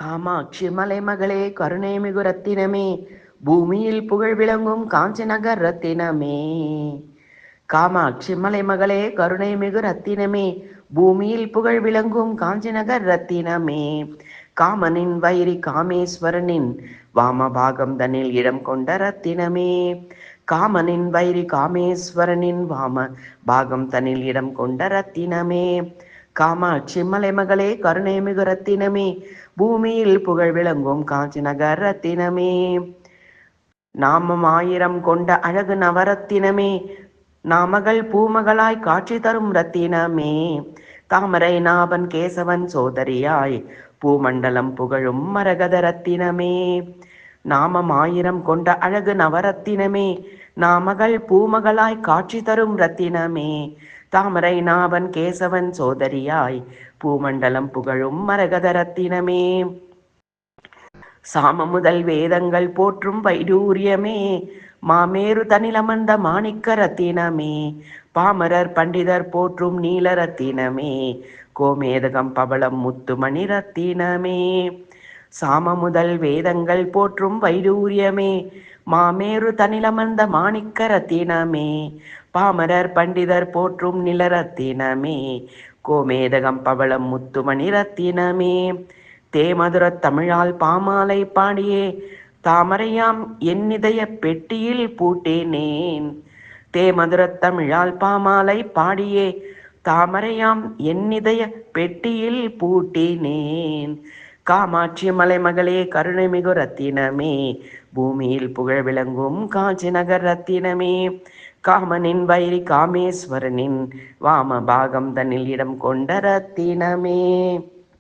காமாட்சி மலைமகளே கருணை மிகு ரத்தினமே, பூமியில் புகழ் விளங்கும் காஞ்சி நகர் ரத்தினமே. காமாட்சி மலைமகளே கருணை மிகு ரத்தினமே, பூமியில் புகழ் விளங்கும் காஞ்சி நகர் ரத்தினமே. காமனின் வைரி காமேஸ்வரனின் வாமபாகம் தனில் இடம் கொண்ட ரத்தினமே. காமனின் வைரி காமேஸ்வரனின் வாம பாகம் தனில் இடம் கொண்ட ரத்தினமே. காமாட்சி மலைமகளே கருணை மிகு ரத்தினமே, பூமியில் புகழ் விளங்கும் காஞ்சி நகர் ரத்தினமே. நாமம் 1000 கொண்ட அழகு நவரத்தினமே, நாமகள் பூமகளாய் காட்சி தரும் ரத்தினமே. தாமரை நாபன் கேசவன் சோதரியாய் பூமண்டலம் புகழும் மரகத ரத்தினமே. நாமம் 1000 கொண்ட அழகு நவரத்தினமே, நாமகள் பூமகளாய் காட்சி தரும் ரத்தினமே. தாமரை நாபன் கேசவன் சோதரியாய் பூமண்டலம் புகழும் மரகத ரத்தினமே. சாம முதல் வேதங்கள் போற்றும் வைடூரியமே, மாமேரு தனிலமர்ந்த மாணிக்க ரத்தினமே. பாமரர் பண்டிதர் போற்றும் நீல ரத்தினமே, கோமேதகம் பவளம் முத்துமணி ரத்தினமே. சாம முதல் வேதங்கள் போற்றும் வைடூரியமே, மாமேரு தனிலமர்ந்த மாணிக்க ரத்தினமே. பாமரர் பண்டிதர் போற்றும் நிலரத்தினமே, கோமேதகம் பவளம் முத்துமணி ரத்தினமே. தேமதுரத் தமிழால் பாமாலை பாடியே, தாமரையாம் என்னிதய பெட்டியில் பூட்டினேன். தேமதுரத் தமிழால் பாமாலை பாடியே, தாமரையாம் என்னிதய பெட்டியில் பூட்டினேன். காமாட்சி மலைமகளே கருணை மிகு ரத்தினமே, பூமியில் புகழ் விளங்கும் காஞ்சி நகர் ரத்தினமே. காமனின் வைரி காமேஸ்வரனின் வாம பாகம் தன்னில் இடம் கொண்ட ரத்தினமே.